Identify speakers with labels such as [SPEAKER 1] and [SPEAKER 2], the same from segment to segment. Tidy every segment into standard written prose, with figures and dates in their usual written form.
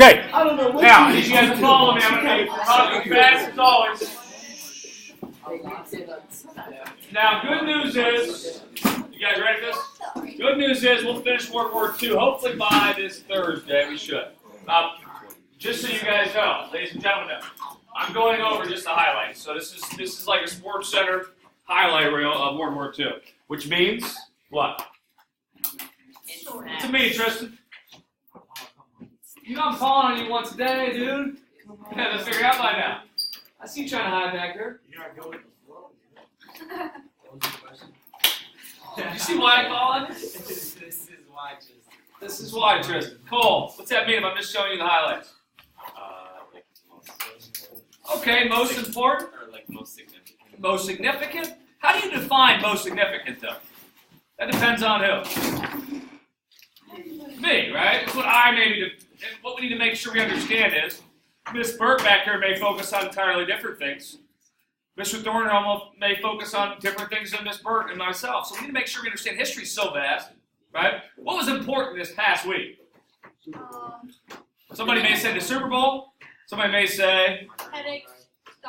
[SPEAKER 1] Okay.
[SPEAKER 2] I don't know what
[SPEAKER 1] Now, as you guys follow me, I'm going to be talking fast as always. Now, good news is, you guys ready for this? Good news is we'll finish World War II hopefully by this Thursday. We should. Just so you guys know, ladies and gentlemen, I'm going over just the highlights. So this is like a Sports Center highlight reel of World War II, which means what? To me, Tristan. You know I'm calling on you once a day, dude. You have to figure it out by now. I see you trying to hide back there. You see why I call on you? This is why, Tristan. Cool. What's that mean if I'm just showing you the highlights? Okay, most important?
[SPEAKER 3] Or like most significant.
[SPEAKER 1] Most significant? How do you define most significant, though? That depends on who? Me, right? That's what I maybe do. And what we need to make sure we understand is, Miss Burt back here may focus on entirely different things. Mr. Thornhill may focus on different things than Miss Burt and myself. So we need to make sure we understand history is so vast, right? What was important this past week? Somebody may say the Super Bowl. Somebody may say
[SPEAKER 4] Headaches.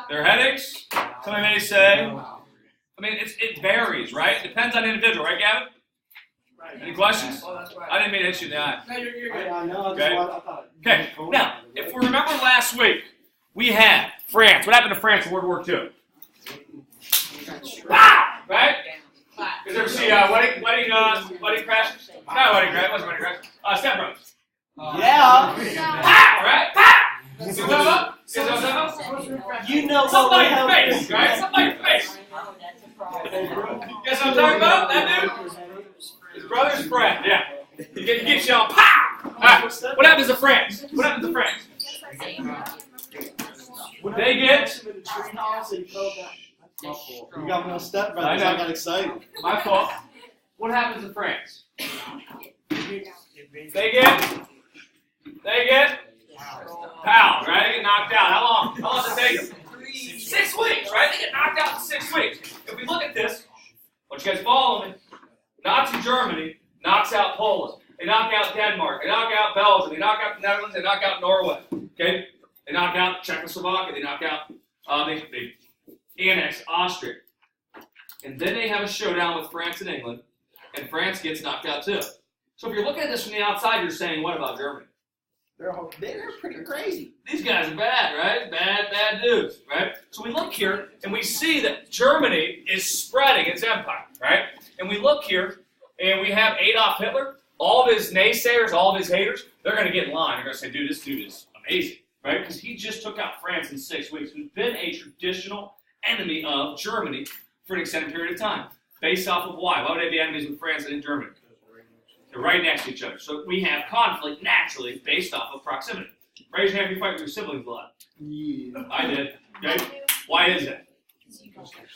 [SPEAKER 1] their headaches. Somebody may say, I mean, it varies, right? It depends on the individual, right, Gavin? Any questions? I didn't mean to hit you in the eye.
[SPEAKER 2] No, you're good.
[SPEAKER 1] Okay. Now, if we remember last week, we had France. What happened to France in World War II? Wow! Right? Did you ever see wedding crash? Not wedding crash. It wasn't wedding crash. Step Brothers.
[SPEAKER 2] Yeah.
[SPEAKER 1] Pow! Right? Pow! See what I'm talking about?
[SPEAKER 2] You know what
[SPEAKER 1] Somebody's
[SPEAKER 2] will help.
[SPEAKER 1] face, right? Somebody's face. Guess what I'm talking about? That dude? His brother's friend, yeah. He gets you on, pow! Alright, what happens to France? What happens to France? They get...
[SPEAKER 2] You got me on Step Brothers. I got excited.
[SPEAKER 1] My fault. What happens to France? They get... Pow, right? They get knocked out. How long does it take them? 6 weeks, right? They get knocked out in 6 weeks. If we look at this, want you guys follow me. Nazi Germany knocks out Poland. They knock out Denmark. They knock out Belgium. They knock out the Netherlands. They knock out Norway. Okay? They knock out Czechoslovakia. They knock out, they annex Austria. And then they have a showdown with France and England, and France gets knocked out too. So if you're looking at this from the outside, you're saying, what about Germany?
[SPEAKER 2] They're pretty crazy.
[SPEAKER 1] These guys are bad, right? Bad dudes, right? So we look here, and we see that Germany is spreading its empire, right? And we look here, and we have Adolf Hitler, all of his naysayers, all of his haters, they're going to get in line. They're going to say, dude, this dude is amazing, right? Because he just took out France in 6 weeks, who's been a traditional enemy of Germany for an extended period of time. Based off of why? Why would they be enemies with France and Germany? They're right next to each other. So we have conflict naturally based off of proximity. Raise your hand if you fight with your siblings a lot.
[SPEAKER 2] Yeah.
[SPEAKER 1] I did. Okay? Why is that?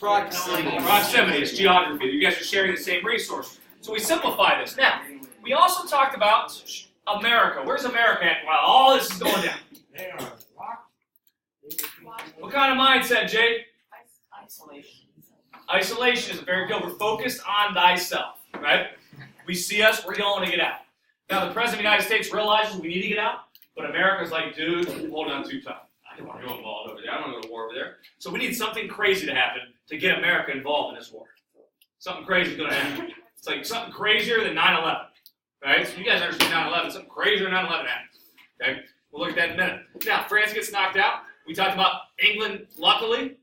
[SPEAKER 2] Proximity.
[SPEAKER 1] Proximity is geography. You guys are sharing the same resource. So we simplify this. Now, we also talked about America. Where's America at while all this is going down? What kind of mindset, Jay? Isolation is very good. We're focused on thyself, right? We see us, we're going to get out. Now, the President of the United States realizes we need to get out, but America's like, dude, hold on too tight. I don't want to go involved over there. I don't want to go to war over there. So we need something crazy to happen to get America involved in this war. Something crazy is going to happen. It's like something crazier than 9/11. Right? So you guys understand 9/11. Something crazier than 9/11 happens. Okay? We'll look at that in a minute. Now, France gets knocked out. We talked about England, luckily.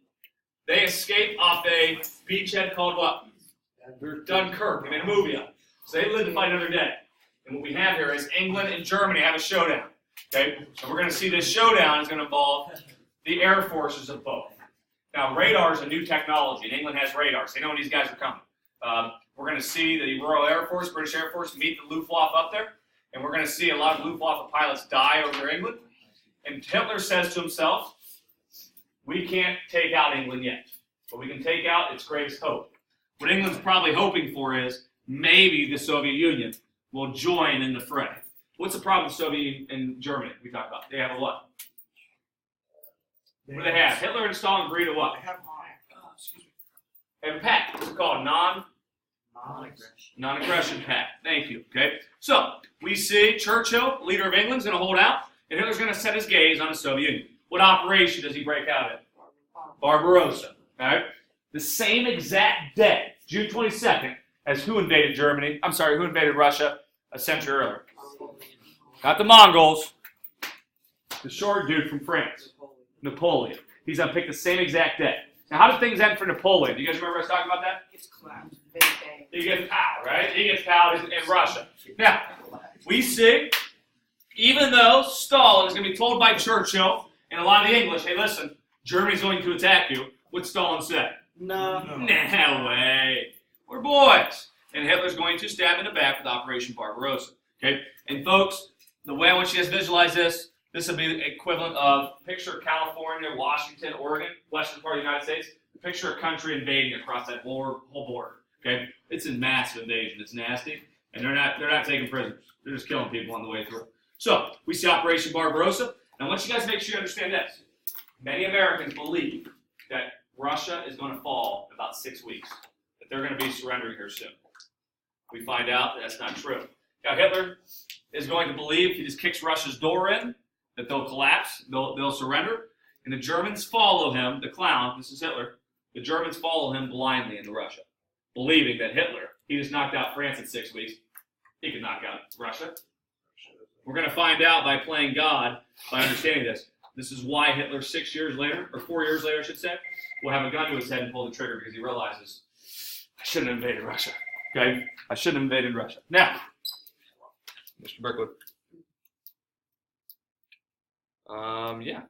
[SPEAKER 1] They escape off a beachhead called what? Dunkirk. They made a movie of it. So they live to fight another day. And what we have here is England and Germany have a showdown. Okay? So we're going to see this showdown is going to involve the air forces of both. Now, radar is a new technology, and England has radars. They know when these guys are coming. We're going to see the Royal Air Force, British Air Force, meet the Luftwaffe up there. And we're going to see a lot of Luftwaffe pilots die over England. And Hitler says to himself, we can't take out England yet, but we can take out its greatest hope. What England's probably hoping for is maybe the Soviet Union will join in the fray. What's the problem with Soviet Union and Germany we talked about? They have a what? What do they have? Hitler and Stalin agreed to what? They have a pact. What's it called? Non-aggression pact. Thank you. Okay. So we see Churchill, leader of England, is going to hold out, And Hitler's going to set his gaze on the Soviet Union. What operation does he break out in? Barbarossa. Okay? The same exact day, June 22nd, as who invaded Germany? I'm sorry, who invaded Russia a century earlier? Not the Mongols. The short dude from France, Napoleon. He's going to pick the same exact day. Now, how did things end for Napoleon? Do you guys remember us talking about that?
[SPEAKER 3] It's collapsed.
[SPEAKER 1] He gets pow, right? He gets pow in Russia. Now, we see, even though Stalin is going to be told by Churchill and a lot of the English, hey, listen, Germany's going to attack you, what Stalin said?
[SPEAKER 2] No.
[SPEAKER 1] No way. We're boys. And Hitler's going to stab in the back with Operation Barbarossa. Okay? And folks, the way I want you guys to visualize this will be the equivalent of picture California, Washington, Oregon, western part of the United States. Picture a country invading across that whole border. Okay? It's a massive invasion. It's nasty. And they're not taking prisoners. They're just killing people on the way through. So, we see Operation Barbarossa. And I want you guys to make sure you understand this. Many Americans believe that Russia is going to fall in about 6 weeks. That they're going to be surrendering here soon. We find out that that's not true. Now, Hitler is going to believe if he just kicks Russia's door in, that they'll collapse, they'll surrender. And the Germans follow him, the clown, this is Hitler, the Germans follow him blindly into Russia, believing that Hitler, he just knocked out France in 6 weeks, he could knock out Russia. We're going to find out by playing God, by understanding this. This is why Hitler 6 years later, or 4 years later I should say, will have a gun to his head and pull the trigger because he realizes, I shouldn't have invaded Russia. Okay? I shouldn't have invaded Russia. Now, Mr. Berkwood. Yeah.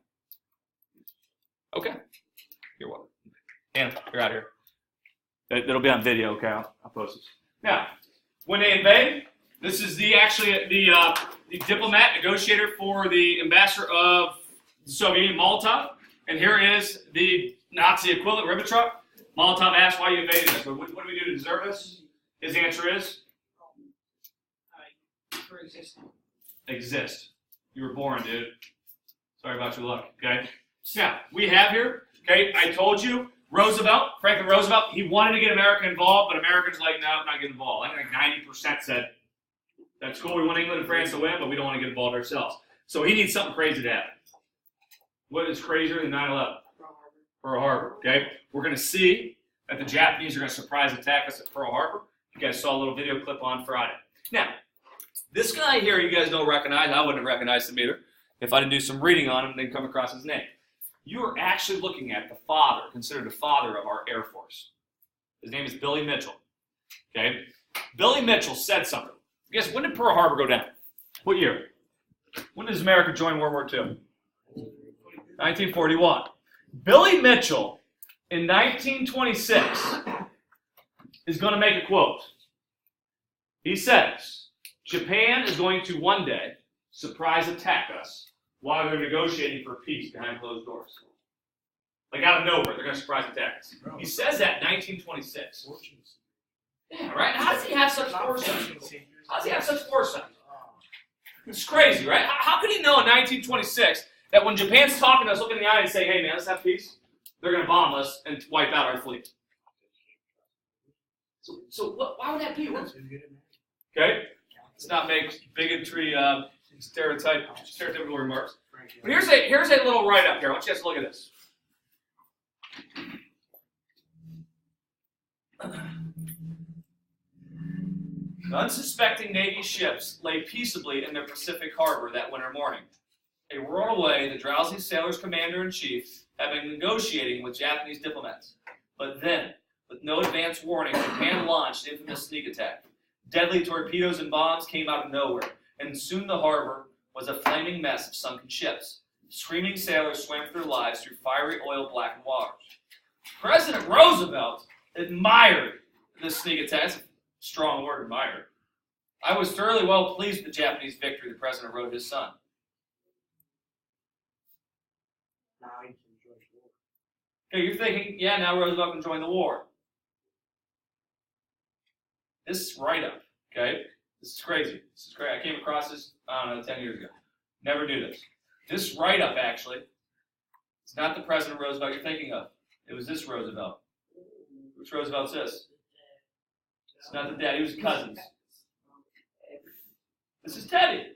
[SPEAKER 1] Okay. You're welcome. And you're out here. That'll be on video, okay? I'll post this. Now, when they invade, this is the diplomat, negotiator for the ambassador of the Soviet Union, Molotov. And here is the Nazi equivalent, Ribbentrop. Molotov asked, why you invaded us? What do we do to deserve this? His answer is?
[SPEAKER 3] For existing.
[SPEAKER 1] Exist. You were born, dude. Sorry about your luck, okay? Now, we have here, okay, I told you, Roosevelt, Franklin Roosevelt, he wanted to get America involved, but Americans like, no, I'm not getting involved. I think 90% said, that's cool, we want England and France to win, but we don't want to get involved ourselves. So he needs something crazy to happen. What is crazier than 9/11? Pearl Harbor, okay? We're going to see that the Japanese are going to surprise attack us at Pearl Harbor. You guys saw a little video clip on Friday. Now, this guy here you guys don't recognize. I wouldn't have recognized him either if I didn't do some reading on him and then come across his name. You are actually looking at the father, considered the father of our Air Force. His name is Billy Mitchell. Okay? Billy Mitchell said something. Guess when did Pearl Harbor go down? What year? When does America join World War II? 1941. Billy Mitchell in 1926 is going to make a quote. He says, Japan is going to one day surprise attack us while they're negotiating for peace behind closed doors. Like out of nowhere, they're going to surprise attack us. He says that in 1926. Yeah, right? How does he have such foresight? How does he have such foresight? It's crazy, right? How could he know in 1926 that when Japan's talking to us, looking in the eye and saying, hey man, let's have peace, they're going to bomb us and wipe out our fleet? So why would that be? Okay? Let's not make bigotry stereotypical remarks. But here's a little write-up here. I want you guys to look at this. Unsuspecting Navy ships lay peaceably in their Pacific harbor that winter morning. A world away, the drowsy sailor's commander-in-chief had been negotiating with Japanese diplomats. But then, with no advance warning, Japan launched the infamous sneak attack. Deadly torpedoes and bombs came out of nowhere, and soon the harbor was a flaming mess of sunken ships. Screaming sailors swam for their lives through fiery oil-blackened waters. President Roosevelt admired this sneak attack. Strong word, admired. I was thoroughly well pleased with the Japanese victory, the president wrote his son. Okay, you're thinking, yeah, now Roosevelt can join the war. This write-up, okay, this is crazy. This is crazy. I came across this, I don't know, 10 years ago. Never knew this. This write-up, actually, it's not the President Roosevelt you're thinking of. It was this Roosevelt. Which Roosevelt's this? It's not the dad. He was cousins. This is Teddy.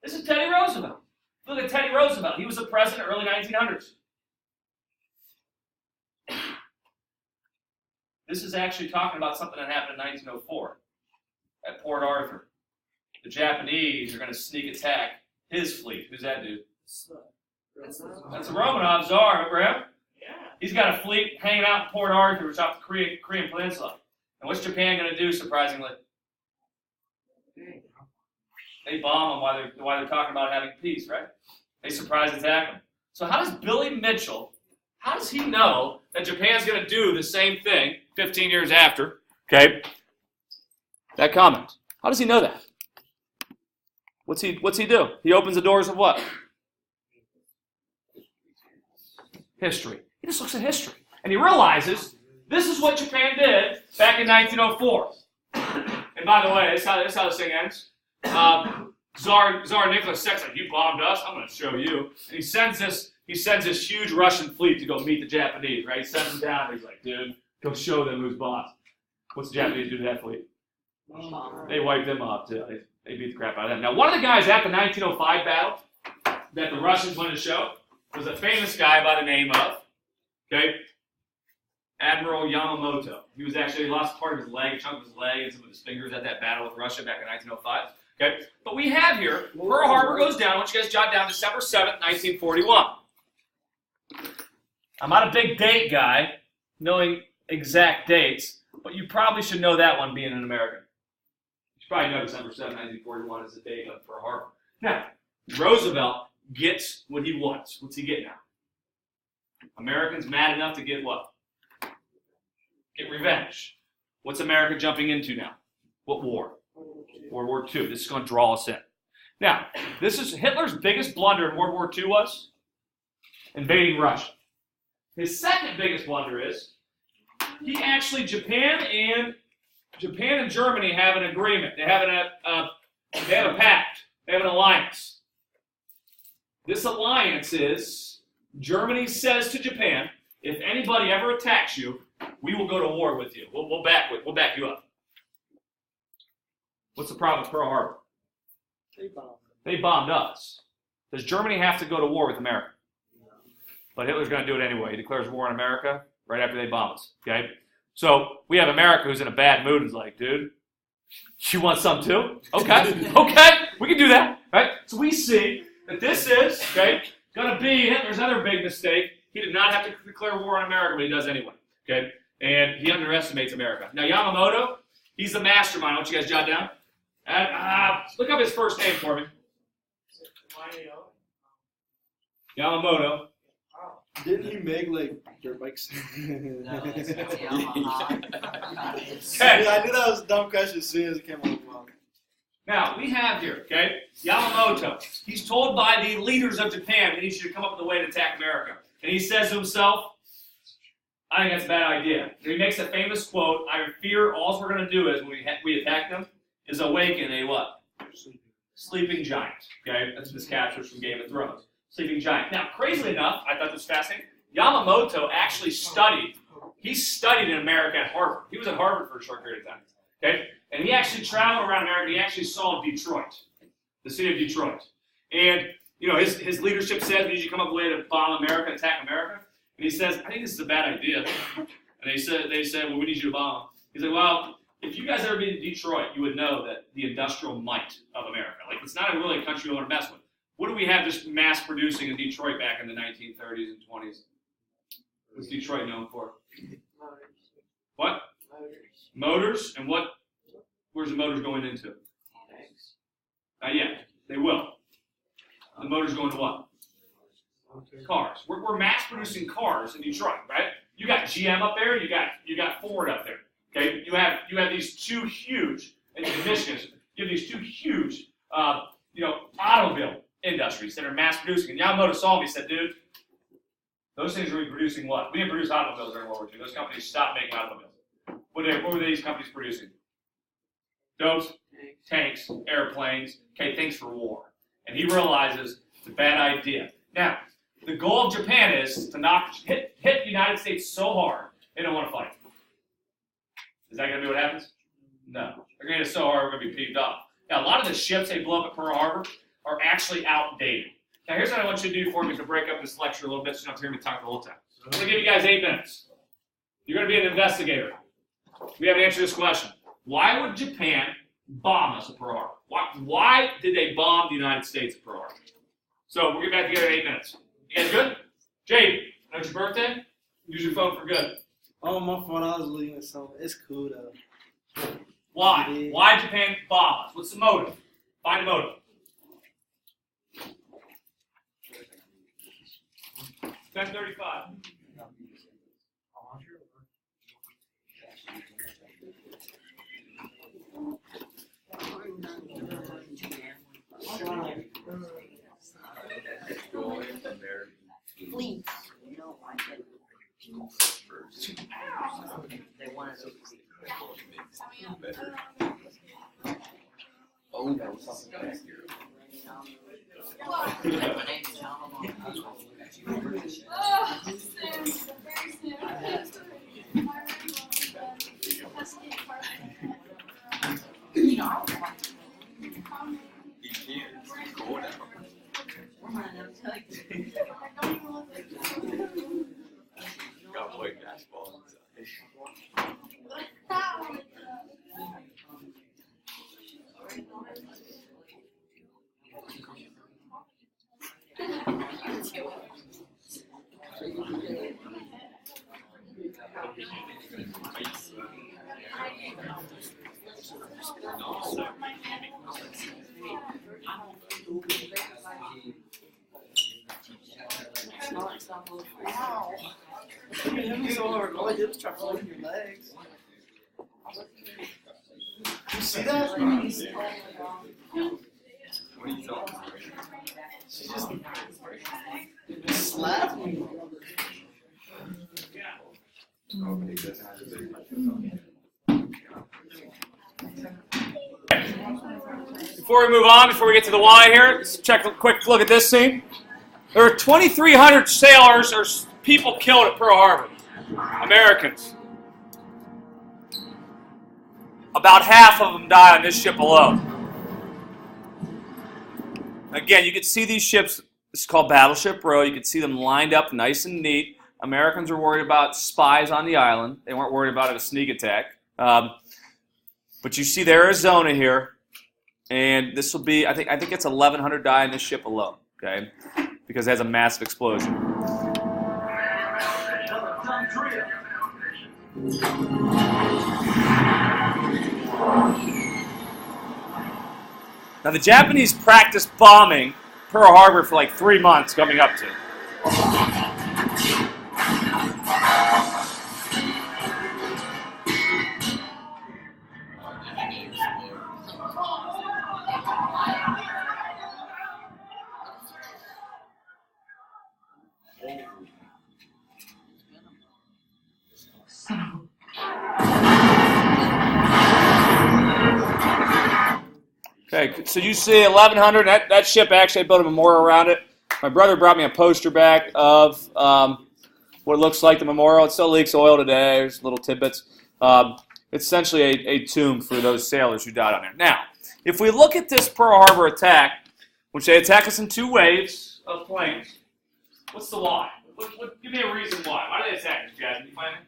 [SPEAKER 1] This is Teddy Roosevelt. Look at Teddy Roosevelt. He was the president early 1900s. This is actually talking about something that happened in 1904 at Port Arthur. The Japanese are going to sneak attack his fleet. Who's that dude? That's the Romanov Tsar, remember him?
[SPEAKER 3] Yeah.
[SPEAKER 1] He's got a fleet hanging out in Port Arthur, which is off the Korean Peninsula. And what's Japan going to do, surprisingly? They bomb them while they're talking about having peace, right? They surprise attack them. So how does Billy Mitchell, how does he know that Japan's going to do the same thing 15 years after, okay, that comment? How does he know that? What's he do? He opens the doors of what? History. He just looks at history. And he realizes this is what Japan did back in 1904. And by the way, that's how this thing ends. Tsar Nicholas II's like, you bombed us, I'm going to show you. And he sends this huge Russian fleet to go meet the Japanese, right? He sends them down, and he's like, dude, go show them who's boss. What's the Japanese do to that fleet? They wipe them off, too. They beat the crap out of them. Now, one of the guys at the 1905 battle that the Russians wanted to show was a famous guy by the name of, okay, Admiral Yamamoto. He lost part of his leg, a chunk of his leg, and some of his fingers at that battle with Russia back in 1905. Okay, but we have here, Pearl Harbor goes down. I want you guys to jot down December 7th, 1941. I'm not a big date guy, knowing exact dates, but you probably should know that one being an American. You should probably know December 7th, 1941 is the date of Pearl Harbor. Now, Roosevelt gets what he wants. What's he getting now? Americans mad enough to get what? Get revenge. What's America jumping into now? What war? World War II. This is going to draw us in. Now, this is Hitler's biggest blunder in World War II was invading Russia. His second biggest blunder is Japan and Germany have an agreement. They have a pact. They have an alliance. This alliance is Germany says to Japan, if anybody ever attacks you, we will go to war with you. We'll back you up. What's the problem with Pearl Harbor? They bombed us. Does Germany have to go to war with America? No. But Hitler's going to do it anyway. He declares war on America right after they bomb us. Okay? So we have America who's in a bad mood and is like, dude, you want some too? Okay. Okay. We can do that. Right? So we see that this is, okay, going to be Hitler's other big mistake. He did not have to declare war on America, but he does anyway. Okay? And he underestimates America. Now, Yamamoto, he's the mastermind. I want you guys to jot down. Look up his first name for me. Yamamoto.
[SPEAKER 2] Didn't he make like dirt bikes?
[SPEAKER 3] No, that's Yamaha.
[SPEAKER 1] Okay.
[SPEAKER 2] I knew that was a dumb question as soon as it came on the blog.
[SPEAKER 1] Now, we have here, okay, Yamamoto. He's told by the leaders of Japan that he should come up with a way to attack America. And he says to himself, I think that's a bad idea. And he makes a famous quote, I fear all we're going to do is when we attack them is awaken a what? Sleeping giant. Okay, that's this captures from Game of Thrones. Sleeping giant. Now, crazily enough, I thought this was fascinating. Yamamoto actually studied in America at Harvard. He was at Harvard for a short period of time. Okay? And he actually traveled around America and he actually saw Detroit, the city of Detroit. And, you know, his leadership says we need to come up with a way to bomb America, attack America. And he says, I think this is a bad idea. And they said, well, we need you to bomb. He's like, well, if you guys ever been to Detroit, you would know that the industrial might of America. Like, it's not really a country you want to mess with. What do we have just mass producing in Detroit back in the 1930s and 20s? What's Detroit known for?
[SPEAKER 3] Motors.
[SPEAKER 1] What? Motors. And what? Where's the motors going into? Yeah, they will. The motors going to what? Cars. We're mass producing cars in Detroit, right? You got GM up there. You got Ford up there. Okay. You have these two huge in Michigan. You have these two huge automobile industries that are mass producing. And Yamamoto saw me and said, dude, those things are producing what? We didn't produce automobiles during World War II. Those companies stopped making automobiles. What were these companies producing? Those tanks, airplanes, okay, things for war. And he realizes it's a bad idea. Now, the goal of Japan is to hit the United States so hard they don't want to fight. Is that going to be what happens? No. They're going to hit it so hard we're going to be peeved off. Now, a lot of the ships they blow up at Pearl Harbor are actually outdated. Now, here's what I want you to do for me to break up this lecture a little bit so you don't have to hear me talk the whole time. I'm going to give you guys 8 minutes. You're going to be an investigator. We have to answer this question. Why would Japan bomb us at Pearl Harbor? Why did they bomb the United States at Pearl Harbor? So we'll get back together in 8 minutes. You guys good? Jade, know it's your birthday? Use your phone for good.
[SPEAKER 2] Oh, my phone. I was leaving something. It's cool though.
[SPEAKER 1] Why? Why did Japan bomb us? What's the motive? Find a motive. 10:35.
[SPEAKER 3] Please. You don't like it. They wanted to be.
[SPEAKER 4] Oh, that was something back here.
[SPEAKER 3] My name's John Lamar.
[SPEAKER 5] Oh, soon, very soon.
[SPEAKER 3] You know,
[SPEAKER 4] He can't. He's going out. Got white basketball inside.
[SPEAKER 2] Look at him so hard. All I did was try floating your legs. You see that?
[SPEAKER 4] What are you talking about?
[SPEAKER 2] She just slapped me.
[SPEAKER 4] Nobody does not do
[SPEAKER 1] Before we move on, before we get to the why here, let's check a quick look at this scene. There were 2,300 sailors or people killed at Pearl Harbor, Americans. About half of them died on this ship alone. Again, you can see these ships, this is called Battleship Row, you can see them lined up nice and neat. Americans were worried about spies on the island. They weren't worried about a sneak attack. But you see the Arizona here, and this will be, I think it's 1,100 die on this ship alone, okay? Because it has a massive explosion. Now the Japanese practiced bombing Pearl Harbor for like 3 months coming up to. Okay, so you see 1,100. That ship actually built a memorial around it. My brother brought me a poster back of what it looks like, the memorial. It still leaks oil today. There's little tidbits. It's essentially a tomb for those sailors who died on there. Now, if we look at this Pearl Harbor attack, which they attack us in 2 waves of planes, what's the why? Give me a reason why. Why do they attack us, Jasmine? You find it?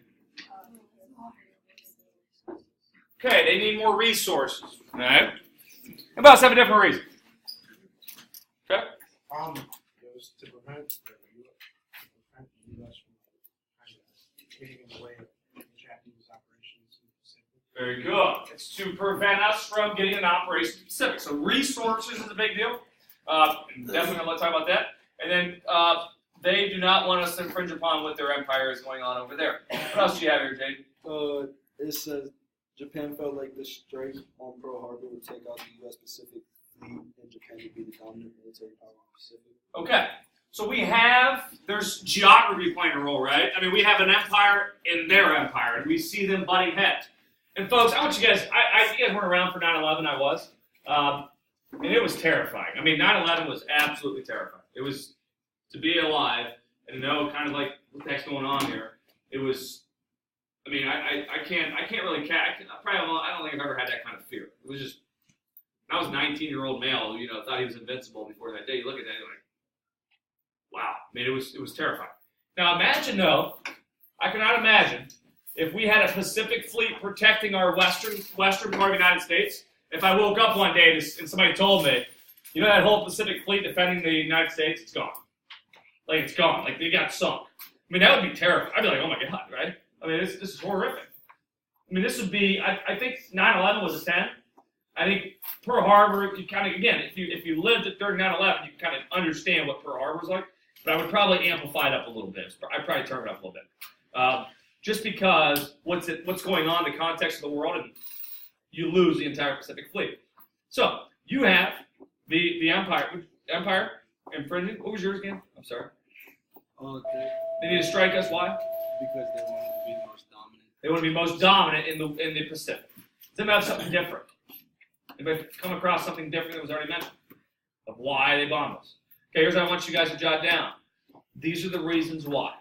[SPEAKER 1] Okay, they need more resources. All right? Everybody else have a different reason. Okay?
[SPEAKER 6] It was to prevent the U.S. from getting in the way of Japanese operations in the Pacific.
[SPEAKER 1] Very good. It's to prevent us from getting an operation in the Pacific. So resources is a big deal. Definitely going to talk about that. And then they do not want us to infringe upon what their empire is going on over there. What else do you have here, Jade?
[SPEAKER 2] It says Japan felt like the strike on Pearl Harbor would take out the U.S. Pacific Fleet, and Japan would be the dominant military power in the Pacific.
[SPEAKER 1] Okay. So there's geography playing a role, right? I mean, we have an empire in their empire, and we see them butting heads. And folks, I want you guys, you guys weren't around for 9/11, I was. And it was terrifying. I mean, 9/11 was absolutely terrifying. It was to be alive and know kind of like what the heck's going on here. It was, I mean, I can't really, I don't think I've ever had that kind of fear. It was just, I was a 19-year-old male, thought he was invincible before that day. You look at that, you're like, mean, it was terrifying. Now imagine, though, I cannot imagine if we had a Pacific fleet protecting our western part of the United States. If I woke up one day and somebody told me, you know, that whole Pacific fleet defending the United States, it's gone. Like, it's gone. Like, they got sunk. I mean, that would be terrifying. I'd be like, oh my God, right? I mean, this is horrific. I mean, this would be, I think 9/11 was a 10. I think Pearl Harbor, you kind of, again, if you lived during 9/11, you kind of understand what Pearl Harbor was like. But I would probably amplify it up a little bit. I'd probably turn it up a little bit. Just because what's going on in the context of the world, and you lose the entire Pacific Fleet. So you have the Empire infringing. What was yours again? I'm sorry. They need to strike us. Why?
[SPEAKER 2] Because they want to be the most dominant.
[SPEAKER 1] They want to be most dominant in the Pacific. Them have something different. Anybody come across something different that was already mentioned of why they bombed us? Okay, here's what I want you guys to jot down. These are the reasons why.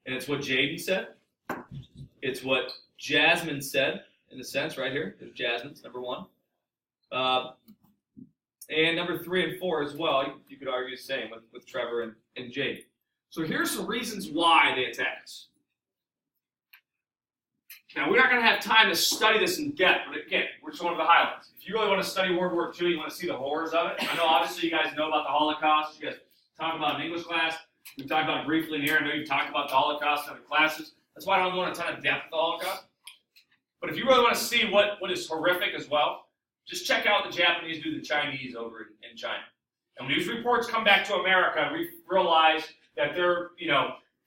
[SPEAKER 1] And it's what Jaden said. It's what Jasmine said, in a sense, right here. There's Jasmine's number 1. And number 3 and 4 as well. You could argue the same with Trevor and Jaden. So here's some reasons why they attacked us. Now, we're not going to have time to study this in depth, but again, we're just one of the highlights. If you really want to study World War II, you want to see the horrors of it. I know, obviously, you guys know about the Holocaust. You guys talk about it in English class. We talked about it briefly in here. I know you talked about the Holocaust in other classes. That's why I don't go into a ton of depth with the Holocaust. But if you really want to see what is horrific as well, just check out the Japanese do the Chinese over in China. And when these reports come back to America, we realize that they're,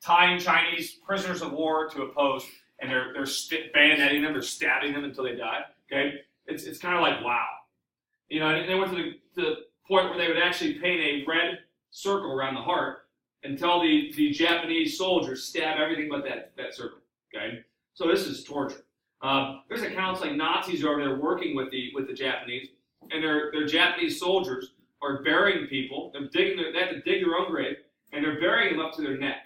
[SPEAKER 1] tying Chinese prisoners of war to a post, and they're bayoneting them, they're stabbing them until they die. Okay, it's kind of like, wow, And they went to the point where they would actually paint a red circle around the heart and tell the Japanese soldiers stab everything but that circle. Okay, so this is torture. There's accounts like Nazis are over there working with the Japanese, and their Japanese soldiers are burying people. They have to dig their own grave, and they're burying them up to their neck,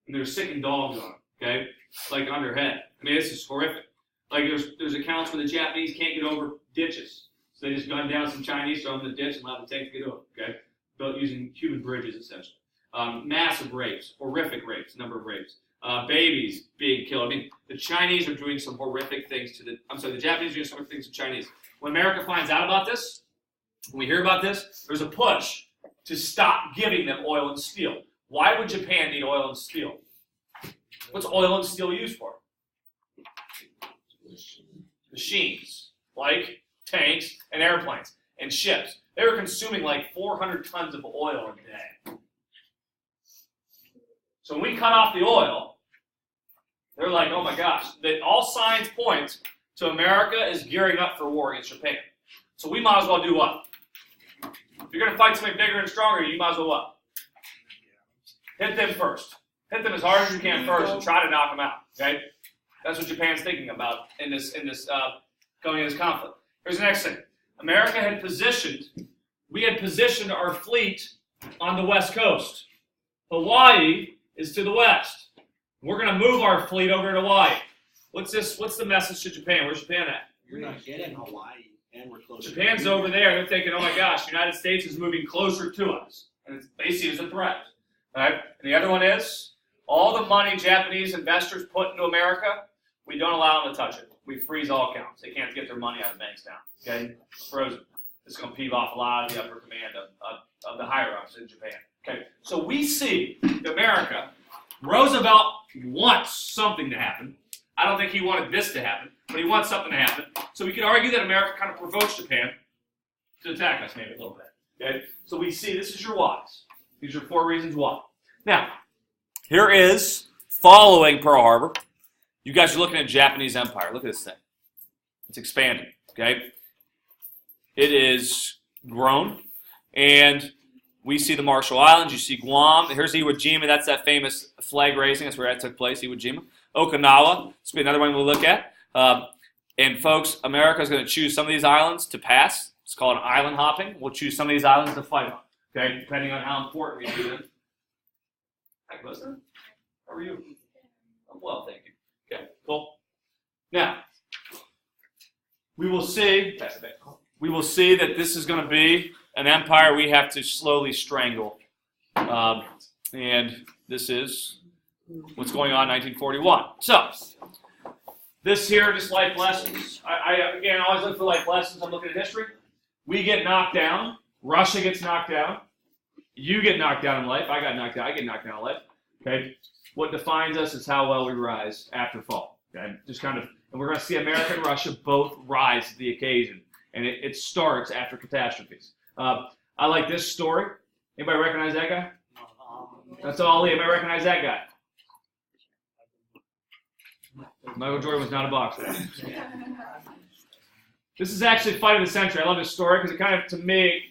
[SPEAKER 1] and they're sicking dogs on them. Okay, like on their head. I mean, this is horrific. Like there's accounts where the Japanese can't get over ditches, so they just gun down some Chinese, throw them in the ditch, and allow the tank to get over. Okay, built using human bridges essentially. Massive rapes, horrific rapes, number of rapes. Babies being killed. I mean, the Chinese are doing some horrific things the Japanese are doing some horrific things to Chinese. When America finds out about this, when we hear about this, there's a push to stop giving them oil and steel. Why would Japan need oil and steel? What's oil and steel used for? Machines, like tanks and airplanes and ships. They were consuming like 400 tons of oil a day. So when we cut off the oil, they're like, oh my gosh. All signs point to America is gearing up for war against Japan. So we might as well do what? If you're going to fight something bigger and stronger, you might as well what? Hit them first. Hit them as hard as you can first and try to knock them out. Okay? That's what Japan's thinking about in this going into this conflict. Here's the next thing. America had positioned our fleet on the west coast. Hawaii is to the west. We're going to move our fleet over to Hawaii. What's the message to Japan? Where's Japan at?
[SPEAKER 2] You're not getting Hawaii, and we're closer.
[SPEAKER 1] Japan's over there. They're thinking, oh my gosh, the United States is moving closer to us. And they see it as a threat. Right? And the other one is, all the money Japanese investors put into America, we don't allow them to touch it. We freeze all accounts. They can't get their money out of banks now. Okay? Frozen. This is going to peeve off a lot of the upper command of the higher-ups in Japan. Okay? So we see America, Roosevelt wants something to happen. I don't think he wanted this to happen, but he wants something to happen. So we could argue that America kind of provokes Japan to attack us maybe a little bit. Okay? So we see this is your whys. These are 4 reasons why. Now, here is following Pearl Harbor. You guys are looking at Japanese Empire. Look at this thing. It's expanding. Okay? It is grown, and we see the Marshall Islands. You see Guam. Here's Iwo Jima. That's that famous flag raising. That's where that took place, Iwo Jima. Okinawa. This will be another one we'll look at. And folks, America is going to choose some of these islands to pass. It's called island hopping. We'll choose some of these islands to fight on. Okay, depending on how important we do them. Hi, Glenn. How are you? I'm well, thank you. Okay, cool. Now, we will see that this is going to be an empire we have to slowly strangle And this is what's going on in 1941. So, this here, just life lessons. Again, I always look for life lessons. I'm looking at history. We get knocked down. Russia gets knocked down. You get knocked down in life. I got knocked down. I get knocked down in life. Okay. What defines us is how well we rise after fall. Okay. Just kind of, and we're going to see America and Russia both rise to the occasion, and it starts after catastrophes. I like this story. Anybody recognize that guy? That's Ali. Anybody recognize that guy? Michael Jordan was not a boxer. This is actually fight of the century. I love this story because it kind of, to me,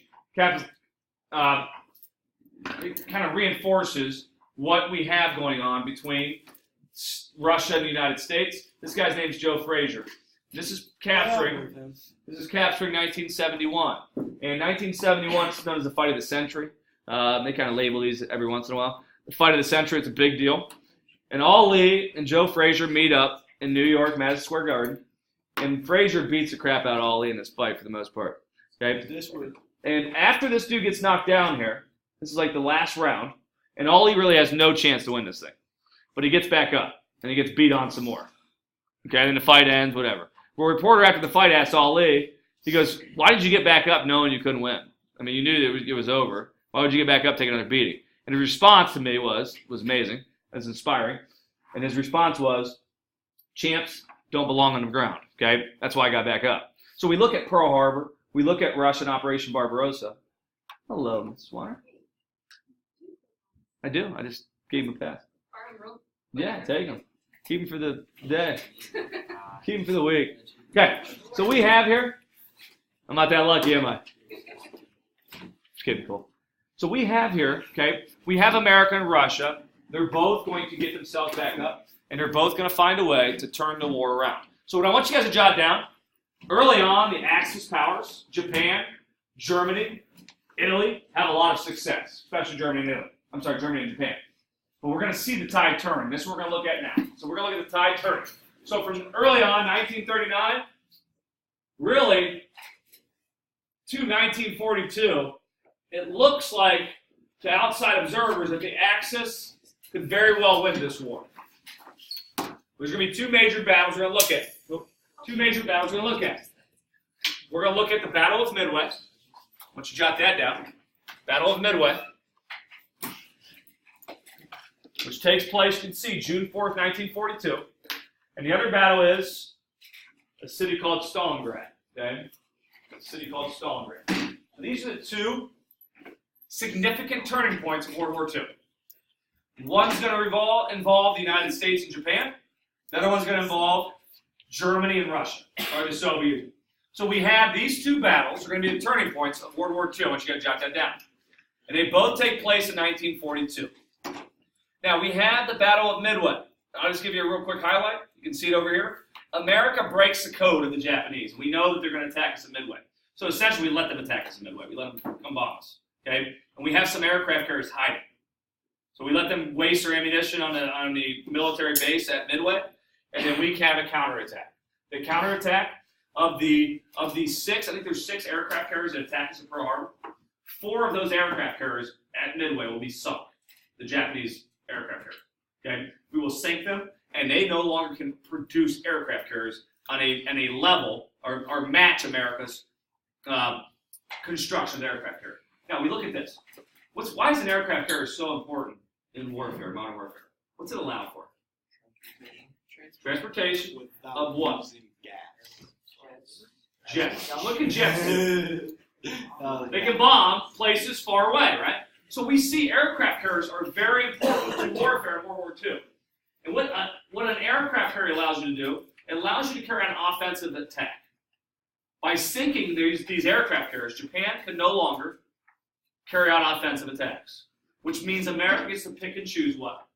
[SPEAKER 1] it kind of reinforces what we have going on between Russia and the United States. This guy's name is Joe Frazier. This is capturing 1971. And 1971 is known as the fight of the century. They kind of label these every once in a while. The fight of the century, it's a big deal. And Ali and Joe Frazier meet up in New York, Madison Square Garden. And Frazier beats the crap out of Ali in this fight for the most part. Okay? And after this dude gets knocked down here, this is like the last round, and Ali really has no chance to win this thing. But he gets back up, and he gets beat on some more. Okay, and then the fight ends, whatever. Well, a reporter after the fight asked Ali, he goes, why did you get back up knowing you couldn't win? I mean, you knew it was over. Why would you get back up, take another beating? And his response to me was amazing. It was inspiring. And his response was, champs don't belong on the ground. Okay, that's why I got back up. So we look at Pearl Harbor. We look at Russian Operation Barbarossa. Hello, Mrs. Warner. I do. I just gave him a pass. Yeah, take him. Keep him for the day. Keep him for the week. Okay, so we have here, I'm not that lucky, am I? Just kidding, cool. So we have here, okay, we have America and Russia. They're both going to get themselves back up, and they're both going to find a way to turn the war around. So what I want you guys to jot down, early on, the Axis powers, Japan, Germany, Italy, have a lot of success, especially Germany and Italy. I'm sorry, Germany and Japan. But we're going to see the tide turn. This is what we're going to look at now. So we're going to look at the tide turning. So from early on, 1939, really to 1942, it looks like to outside observers that the Axis could very well win this war. There's going to be two major battles we're going to look at. Two major battles we're going to look at. We're going to look at the Battle of Midway. Why don't you jot that down? Battle of Midway, which takes place, you can see, June 4th, 1942. And the other battle is a city called Stalingrad. Okay? A city called Stalingrad. So these are the two significant turning points in World War II. One's going to involve the United States and Japan. The other one's going to involve Germany and Russia, or the Soviet Union. So we have these two battles are going to be the turning points of World War II. I want you to jot that down. And they both take place in 1942. Now, we have the Battle of Midway. I'll just give you a real quick highlight. You can see it over here. America breaks the code of the Japanese. We know that they're going to attack us at Midway. So essentially, we let them attack us at Midway. We let them come bomb us. Okay? And we have some aircraft carriers hiding. So we let them waste their ammunition on the military base at Midway, and then we have a counterattack. The counterattack of these six, I think there's 6 aircraft carriers that attack us at Pearl Harbor. 4 of those aircraft carriers at Midway will be sunk. The Japanese aircraft carrier. Okay, we will sink them, and they no longer can produce aircraft carriers on a level or match America's construction of aircraft carrier. Now we look at this. Why is an aircraft carrier so important in warfare, modern warfare? What's it allow for? Transportation of what? Jets. Look at jets do. They can bomb places far away, right? So we see aircraft carriers are very important to warfare in World War II. And what an aircraft carrier allows you to do, it allows you to carry out an offensive attack. By sinking these aircraft carriers, Japan can no longer carry out offensive attacks, which means America gets to pick and choose what?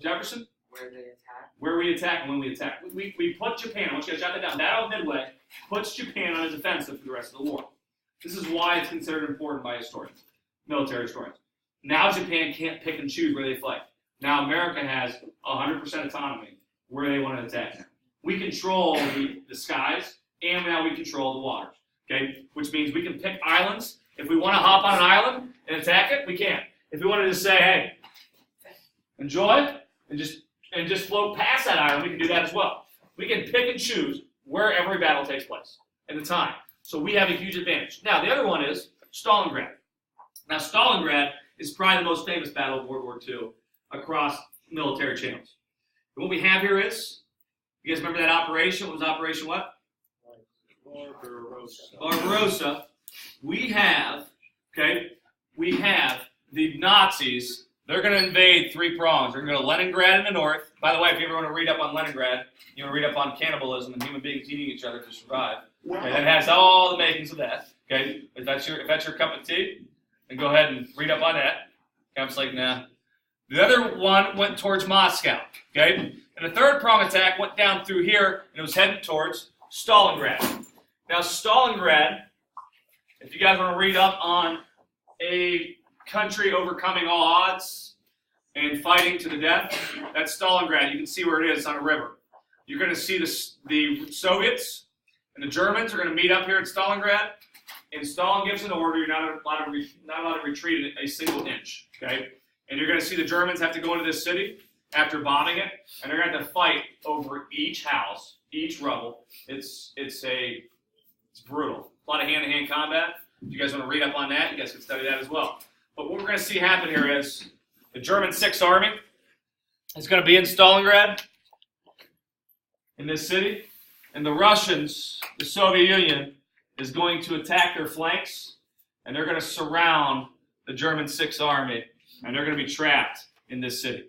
[SPEAKER 1] Jefferson?
[SPEAKER 3] Where they attack.
[SPEAKER 1] Where we attack and when we attack. We put Japan, I want you guys to jot that down. Battle of Midway puts Japan on a defensive for the rest of the war. This is why it's considered important by historians, military historians. Now Japan can't pick and choose where they fight. Now America has 100% autonomy where they want to attack now. We control the skies, and now we control the waters. Okay, which means we can pick islands If we want to hop on an island and attack it, we can. If we wanted to say, hey, enjoy and just float past that island, we can do that as well. We can pick and choose where every battle takes place and the time. So we have a huge advantage. Now, the other one is Stalingrad. Now, Stalingrad is probably the most famous battle of World War II across military channels. And what we have here is, you guys remember that operation? What was Operation what? Barbarossa. We have the Nazis. They're going to invade three prongs. They're going to go to Leningrad in the north. By the way, if you ever want to read up on Leningrad, you want to read up on cannibalism and human beings eating each other to survive. Okay, that has all the makings of that. Okay, if that's your cup of tea, then go ahead and read up on that. I'm just like, nah. The other one went towards Moscow. Okay, and the third prong attack went down through here and it was headed towards Stalingrad. Now, Stalingrad, if you guys want to read up on a country overcoming all odds and fighting to the death, that's Stalingrad. You can see where it is on a river. You're going to see the Soviets and the Germans are going to meet up here at Stalingrad, and Stalin gives an order: you're not allowed to retreat a single inch. Okay, and you're going to see the Germans have to go into this city after bombing it, and they're going to have to fight over each house, each rubble. It's brutal. A lot of hand-to-hand combat. If you guys want to read up on that, you guys can study that as well. But what we're going to see happen here is the German Sixth Army is going to be in Stalingrad, in this city, and the Russians, the Soviet Union, is going to attack their flanks, and they're going to surround the German Sixth Army, and they're going to be trapped in this city.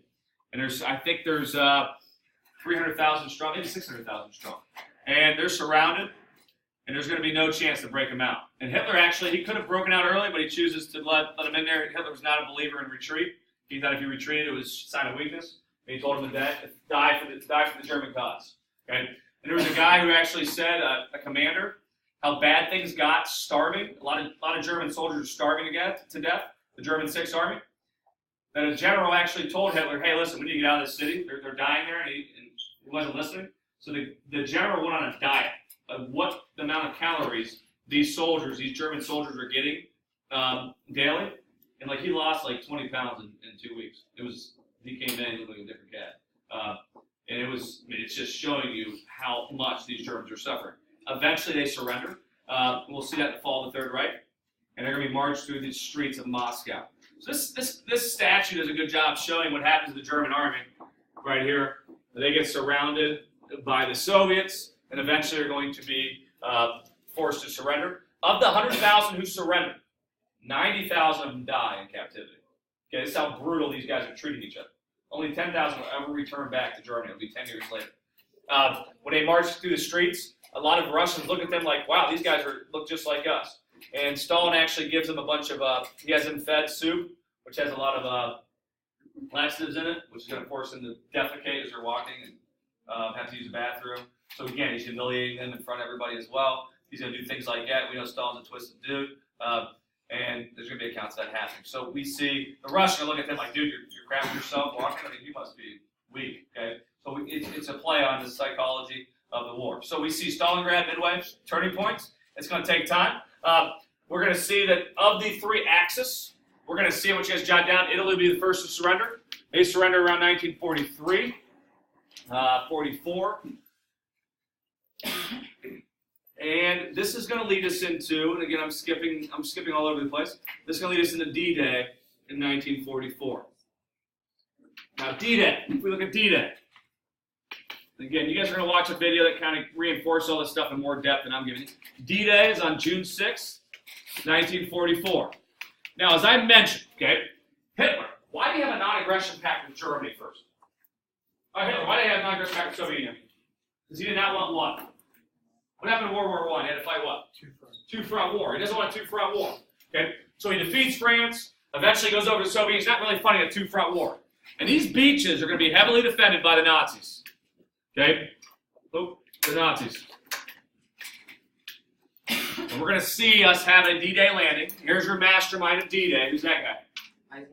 [SPEAKER 1] And I think there's 300,000 strong, maybe 600,000 strong, and they're surrounded. And there's going to be no chance to break them out. And Hitler he could have broken out early, but he chooses to let them in there. Hitler was not a believer in retreat. He thought if he retreated, it was a sign of weakness. And he told him to die for the German cause. Okay? And there was a guy who actually said, a commander, how bad things got starving. A lot of German soldiers are starving to death, the German Sixth Army. That a general actually told Hitler, hey, listen, we need to get out of this city. They're dying there, and he wasn't listening. So the general went on a diet of what the amount of calories these German soldiers are getting daily, and he lost 20 pounds in 2 weeks. He came in, he looked like a different cat, and it's just showing you how much these Germans are suffering. Eventually, they surrender. We'll see that in the fall of the Third Reich, and they're going to be marched through the streets of Moscow. So this statue does a good job showing what happens to the German army right here. They get surrounded by the Soviets. And eventually they're going to be forced to surrender. Of the 100,000 who surrendered, 90,000 of them die in captivity. Okay, this is how brutal these guys are treating each other. Only 10,000 will ever return back to Germany. It'll be 10 years later. When they march through the streets, a lot of Russians look at them like, wow, these guys look just like us. And Stalin actually gives them a bunch of, he has them fed soup, which has a lot of laxatives in it, which is going to force them to defecate as they're walking and have to use the bathroom. So again, he's humiliating them in front of everybody as well. He's going to do things like that. We know Stalin's a twisted dude, and there's going to be accounts of that happening. So we see the Russians are looking at them like, dude, you're crapping yourself walking. I mean, you must be weak. Okay, so it's a play on the psychology of the war. So we see Stalingrad, Midway, turning points. It's going to take time. We're going to see that of the three axis, we're going to see what you guys jot down. Italy will be the first to surrender. They surrender around 1943, 44. And this is going to lead us into, and again, I'm skipping all over the place. This is going to lead us into D-Day in 1944. Now, D-Day, if we look at D-Day, again, you guys are going to watch a video that kind of reinforces all this stuff in more depth than I'm giving you. D-Day is on June 6th, 1944. Now, as I mentioned, okay, Hitler, why do you have a non-aggression pact with Germany first? Hitler, why do you have a non-aggression pact with the Soviet Union? Because he did not want what? What happened in World War I? He had to fight what? Two-front war. He doesn't want a two-front war. Okay? So he defeats France, eventually goes over to the Soviets. He's not really fighting a two-front war. And these beaches are going to be heavily defended by the Nazis. Okay? Oh, the Nazis. And we're going to see us have a D-Day landing. Here's your mastermind of D-Day. Who's that guy?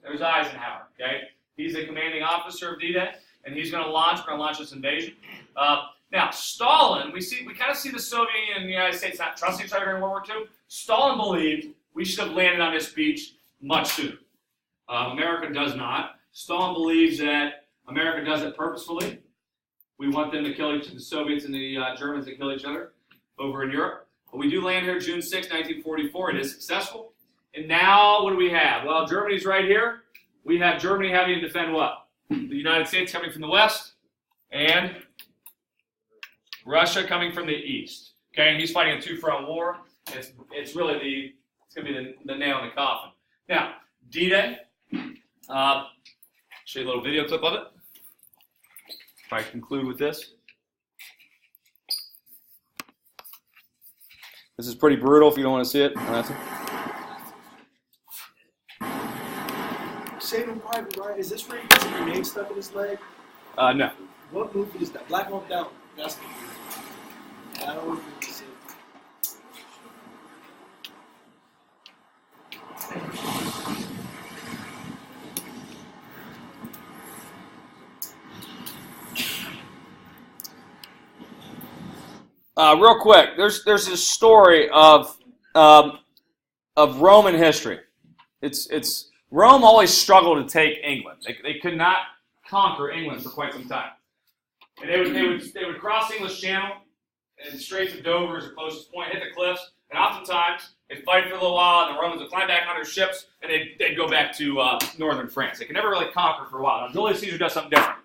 [SPEAKER 1] There's Eisenhower. Okay? He's the commanding officer of D-Day, and he's going to launch this invasion. Now, Stalin, we kind of see the Soviet Union and the United States not trusting each other during World War II. Stalin believed we should have landed on this beach much sooner. America does not. Stalin believes that America does it purposefully. We want them to kill the Soviets and the Germans to kill each other over in Europe. But we do land here June 6, 1944. It is successful. And now what do we have? Well, Germany's right here. We have Germany having to defend what? The United States coming from the west and Russia coming from the east. Okay, and he's fighting a two-front war. It's really going to be the nail in the coffin. Now, D-Day. Show you a little video clip of it. If I conclude with this. This is pretty brutal if you don't want to see it.
[SPEAKER 2] Saving Private Ryan, is this where he gets a grenade stuck in his leg?
[SPEAKER 1] No.
[SPEAKER 2] What movie is that? Black Hawk Down. That's the movie. I don't want to see it.
[SPEAKER 1] Real quick, there's this story of Roman history. It's Rome always struggled to take England. They could not conquer England for quite some time, and they would cross the English Channel and Straits of Dover is the closest point, hit the cliffs, and oftentimes they'd fight for a little while, and the Romans would climb back on their ships, and they'd go back to northern France. They could never really conquer for a while. Now Julius Caesar does something different.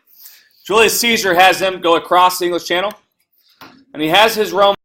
[SPEAKER 1] Julius Caesar has them go across the English Channel, and he has his Roman